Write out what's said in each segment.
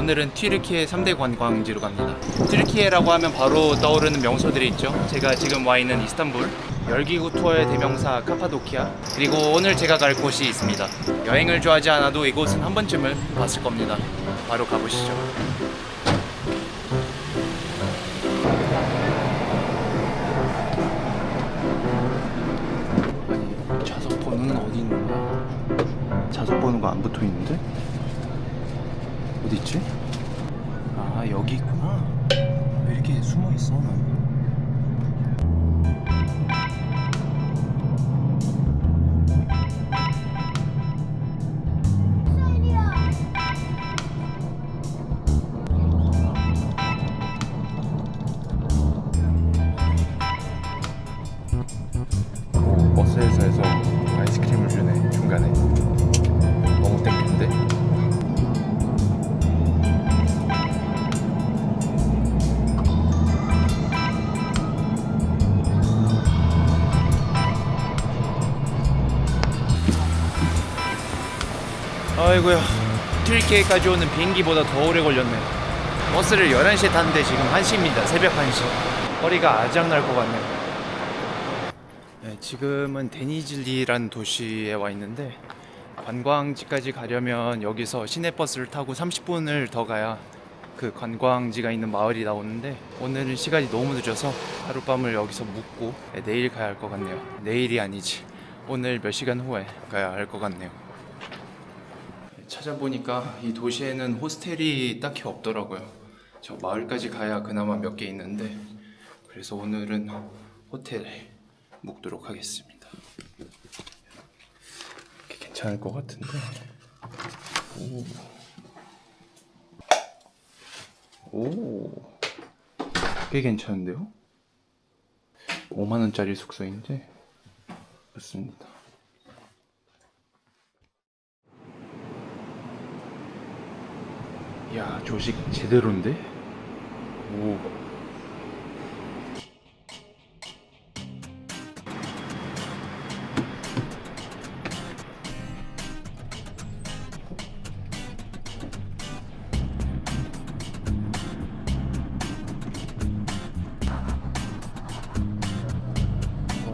오늘은 튀르키예 3대 관광지로 갑니다. 튀르키예라고 하면 바로 떠오르는 명소들이 있죠. 제가 지금 와 있는 이스탄불, 열기구 투어의 대명사 카파도키아, 그리고 오늘 제가 갈 곳이 있습니다. 여행을 좋아하지 않아도 이곳은 한 번쯤은 봤을 겁니다. 바로 가보시죠. 아니, 좌석 번호는 어디 있는 거야? 좌석 번호가 안 붙어 있는데? 어디 있지? 아, 여기 있구나. 왜 이렇게 숨어 있어? 난? 오, 버스에서 아이스크림을 주네, 중간에. 너무 땡기는데? 아이고야, 튀르키예까지 오는 비행기보다 더 오래 걸렸네. 버스를 11시에 탔는데 지금 1시입니다. 새벽 1시. 허리가 아작날 것 같네요. 네, 지금은 데니즐리라는 도시에 와 있는데, 관광지까지 가려면 여기서 시내버스를 타고 30분을 더 가야 그 관광지가 있는 마을이 나오는데, 오늘은 시간이 너무 늦어서 하룻밤을 여기서 묵고 내일 가야 할 것 같네요. 내일이 아니지, 오늘 몇 시간 후에 가야 할 것 같네요. 찾아보니까 이 도시에는 호스텔이 딱히 없더라고요. 저 마을까지 가야 그나마 몇 개 있는데, 그래서 오늘은 호텔에 묵도록 하겠습니다. 괜찮을 것 같은데. 오, 꽤 괜찮은데요? 5만 원짜리 숙소인데 좋습니다. 야, 조식 제대로인데? 오.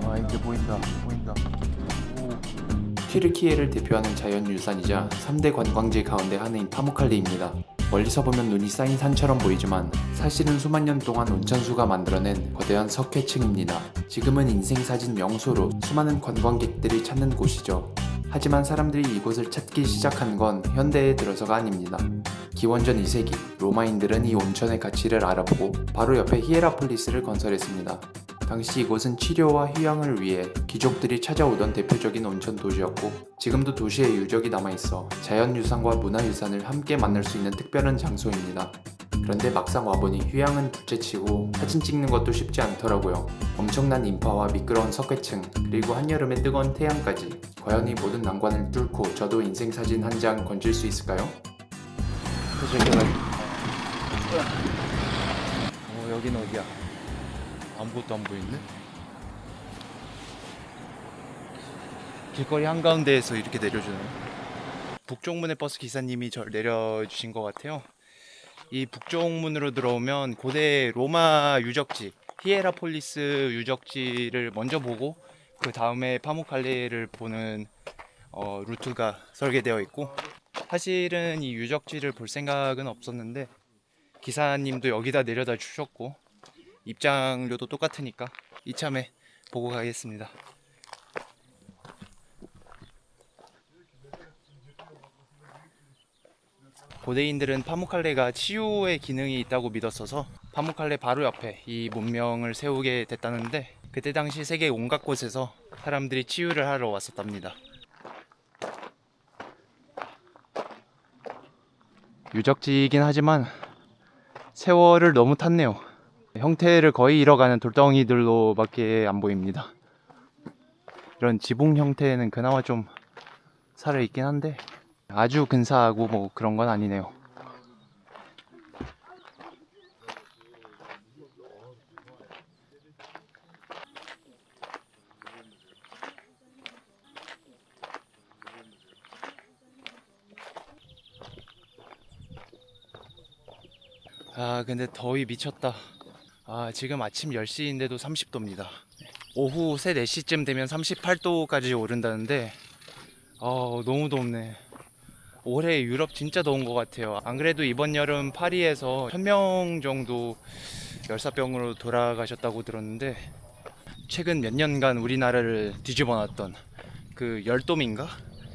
와, 이제 보인다. 오. 튀르키예를 대표하는 자연유산이자 3대 관광지 가운데 하나인 파무칼레입니다. 멀리서 보면 눈이 쌓인 산처럼 보이지만 사실은 수만 년 동안 온천수가 만들어낸 거대한 석회층입니다. 지금은 인생사진 명소로 수많은 관광객들이 찾는 곳이죠. 하지만 사람들이 이곳을 찾기 시작한 건 현대에 들어서가 아닙니다. 기원전 2세기 로마인들은 이 온천의 가치를 알아보고 바로 옆에 히에라폴리스를 건설했습니다. 당시 이곳은 치료와 휴양을 위해 귀족들이 찾아오던 대표적인 온천 도시였고, 지금도 도시의 유적이 남아있어 자연유산과 문화유산을 함께 만날 수 있는 특별한 장소입니다. 그런데 막상 와보니 휴양은 둘째치고 사진 찍는 것도 쉽지 않더라고요. 엄청난 인파와 미끄러운 석회층, 그리고 한여름에 뜨거운 태양까지. 과연 이 모든 난관을 뚫고 저도 인생사진 한 장 건질 수 있을까요? 여긴 어디야? 아무것도 안 보이는데? 길거리 한가운데에서 이렇게 내려주네요. 북쪽문의 버스 기사님이 저를 내려주신 것 같아요. 이 북쪽문으로 들어오면 고대 로마 유적지, 히에라폴리스 유적지를 먼저 보고 그 다음에 파무칼레를 보는 루트가 설계되어 있고, 사실은 이 유적지를 볼 생각은 없었는데 기사님도 여기다 내려다 주셨고, 입장료도 똑같으니까 이참에 보고 가겠습니다. 고대인들은 파무칼레가 치유의 기능이 있다고 믿었어서 파무칼레 바로 옆에 이 문명을 세우게 됐다는데, 그때 당시 세계 온갖 곳에서 사람들이 치유를 하러 왔었답니다. 유적지이긴 하지만 세월을 너무 탔네요. 형태를 거의 잃어가는 돌덩이들로밖에 안 보입니다. 이런 지붕 형태는 그나마 좀 살아있긴 한데 아주 근사하고 뭐 그런 건 아니네요. 아 근데 더위 미쳤다. 아 지금 아침 10시인데도 30도입니다. 오후 3, 4시쯤 되면 38도까지 오른다는데 너무 덥네. 올해 유럽 진짜 더운 것 같아요. 안 그래도 이번 여름 파리에서 1000명 정도 열사병으로 돌아가셨다고 들었는데, 최근 몇 년간 우리나라를 뒤집어 놨던 그 열돔인가?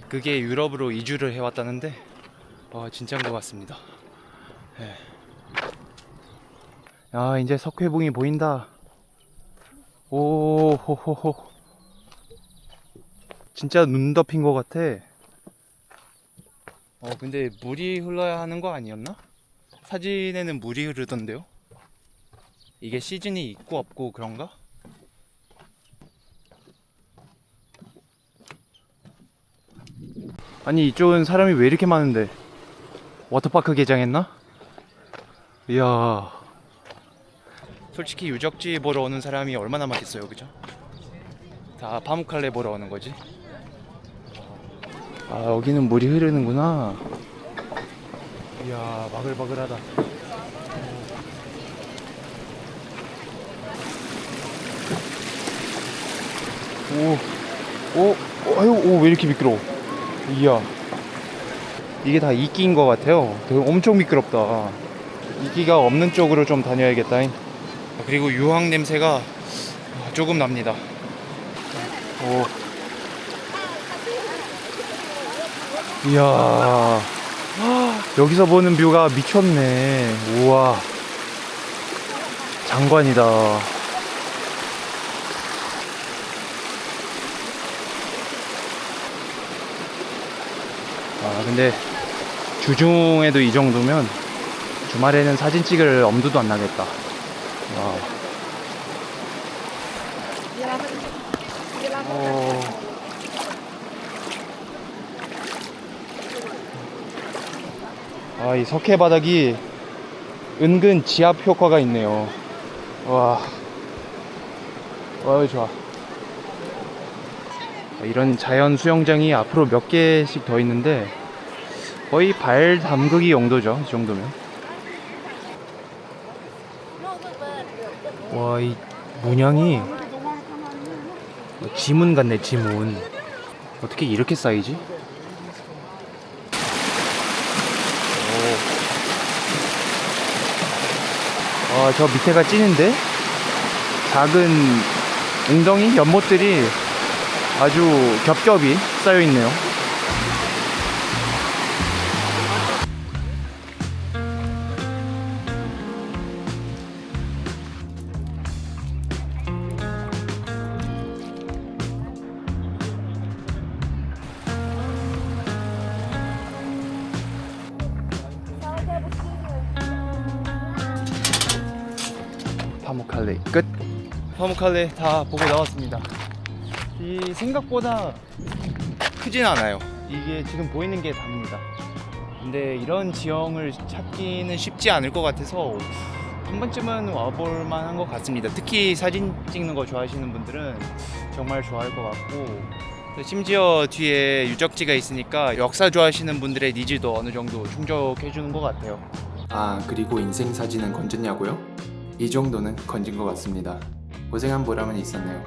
그게 유럽으로 이주를 해왔다는데 진짜인 것 같습니다. 네. 아 이제 석회봉이 보인다. 오호호호, 진짜 눈 덮인 것 같아. 근데 물이 흘러야 하는 거 아니었나? 사진에는 물이 흐르던데요? 이게 시즌이 있고 없고 그런가? 아니 이쪽은 사람이 왜 이렇게 많은데? 워터파크 개장했나? 이야, 솔직히 유적지 보러 오는 사람이 얼마나 많겠어요, 그죠? 다 파묵칼레 보러 오는 거지. 아 여기는 물이 흐르는구나. 이야 바글바글하다. 왜 이렇게 미끄러워. 이야, 이게 다 이끼인 것 같아요. 되게 엄청 미끄럽다. 이끼가 없는 쪽으로 좀 다녀야겠다. 그리고 유황 냄새가 조금 납니다. 이야, 여기서 보는 뷰가 미쳤네. 우와, 장관이다. 근데 주중에도 이 정도면 주말에는 사진 찍을 엄두도 안 나겠다. 이 석회 바닥이 은근 지압 효과가 있네요. 와, 좋아. 이런 자연 수영장이 앞으로 몇 개씩 더 있는데 거의 발 담그기 용도죠, 이 정도면. 와, 이 문양이 지문 같네, 지문. 어떻게 이렇게 쌓이지? 저 밑에가 찐인데 작은 웅덩이 연못들이 아주 겹겹이 쌓여 있네요. 파묵칼레 끝. 파묵칼레 다 보고 나왔습니다. 이 생각보다 크진 않아요. 이게 지금 보이는 게 답니다. 근데 이런 지형을 찾기는 쉽지 않을 것 같아서 한 번쯤은 와볼 만한 것 같습니다. 특히 사진 찍는 거 좋아하시는 분들은 정말 좋아할 것 같고, 심지어 뒤에 유적지가 있으니까 역사 좋아하시는 분들의 니즈도 어느 정도 충족해 주는 것 같아요. 그리고 인생 사진은 건졌냐고요? 이 정도는 건진 것 같습니다. 고생한 보람은 있었네요.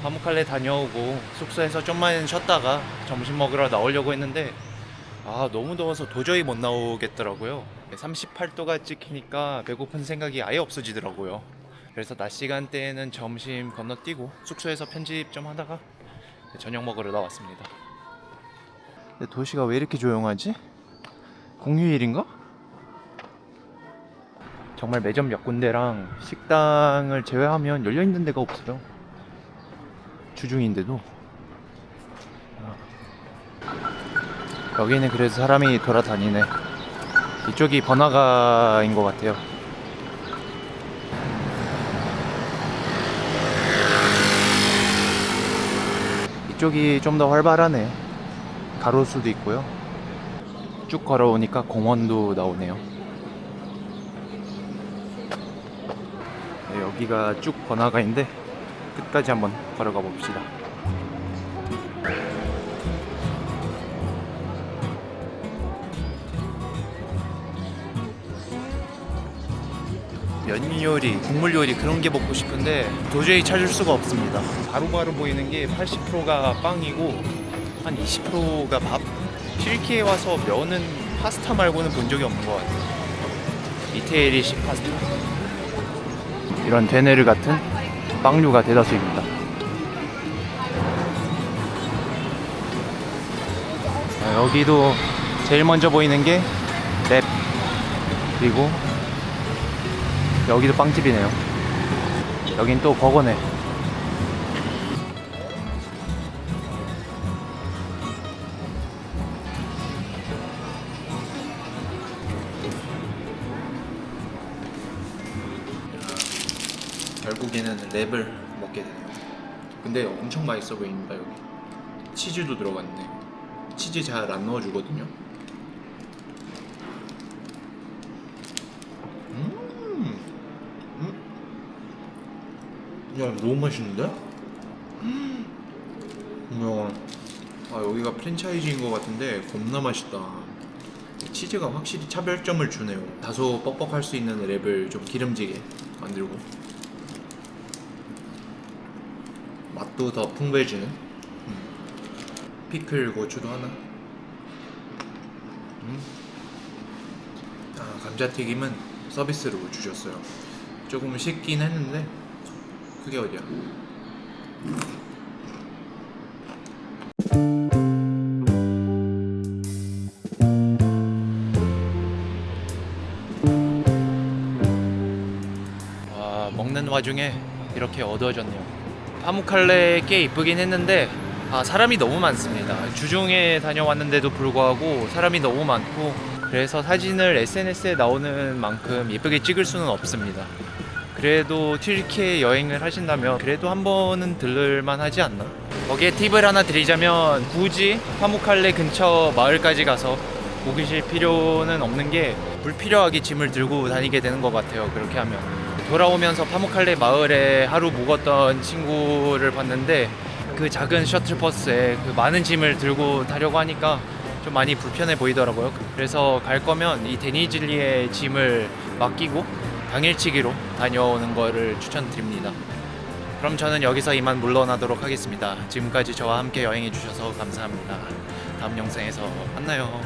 파묵칼레 다녀오고 숙소에서 좀만 쉬었다가 점심 먹으러 나오려고 했는데 너무 더워서 도저히 못 나오겠더라고요. 38도가 찍히니까 배고픈 생각이 아예 없어지더라고요. 그래서 낮 시간대에는 점심 건너뛰고 숙소에서 편집 좀 하다가 저녁 먹으러 나왔습니다. 근데 도시가 왜 이렇게 조용하지? 공휴일인가? 정말 매점 몇 군데랑 식당을 제외하면 열려있는 데가 없어요. 주중인데도. 여기는 그래도 사람이 돌아다니네. 이쪽이 번화가인 것 같아요. 이쪽이 좀 더 활발하네. 가로수도 있고요. 쭉 걸어오니까 공원도 나오네요. 여기가 쭉 번화가인데 끝까지 한번 걸어가 봅시다. 면 요리, 국물 요리 그런 게 먹고 싶은데 도저히 찾을 수가 없습니다. 바로바로 보이는 게 80%가 빵이고 한 20%가 밥. 튀르키예에 와서 면은 파스타 말고는 본 적이 없는 것 같아요. 이태리식 파스타. 이런 데네르 같은 빵류가 대다수입니다. 여기도 제일 먼저 보이는 게 랩. 그리고 여기도 빵집이네요. 여긴 또 버거네. 결국에는 랩을 먹게 되네요. 근데 엄청 맛있어 보입니다. 여기 치즈도 들어갔네. 치즈 잘 안 넣어주거든요. 야, 너무 맛있는데? 야, 여기가 프랜차이즈인 것 같은데 겁나 맛있다. 치즈가 확실히 차별점을 주네요. 다소 뻑뻑할 수 있는 랩을 좀 기름지게 만들고 맛도 더 풍부해지는. 피클 고추도 하나. 감자튀김은 서비스로 주셨어요. 조금 식긴 했는데 그게 어디야. 와, 먹는 와중에 이렇게 어두워졌네요. 파무칼레 꽤 이쁘긴 했는데 사람이 너무 많습니다. 주중에 다녀왔는데도 불구하고 사람이 너무 많고 그래서 사진을 SNS에 나오는 만큼 예쁘게 찍을 수는 없습니다. 그래도 튀르키예 여행을 하신다면 그래도 한 번은 들를만 하지 않나? 거기에 팁을 하나 드리자면 굳이 파무칼레 근처 마을까지 가서 묵으실 필요는 없는 게 불필요하게 짐을 들고 다니게 되는 것 같아요. 그렇게 하면 돌아오면서 파무칼레 마을에 하루 묵었던 친구를 봤는데 그 작은 셔틀버스에 그 많은 짐을 들고 타려고 하니까 좀 많이 불편해 보이더라고요. 그래서 갈 거면 이 데니즐리에 짐을 맡기고 당일치기로 다녀오는 거를 추천드립니다. 그럼 저는 여기서 이만 물러나도록 하겠습니다. 지금까지 저와 함께 여행해 주셔서 감사합니다. 다음 영상에서 만나요.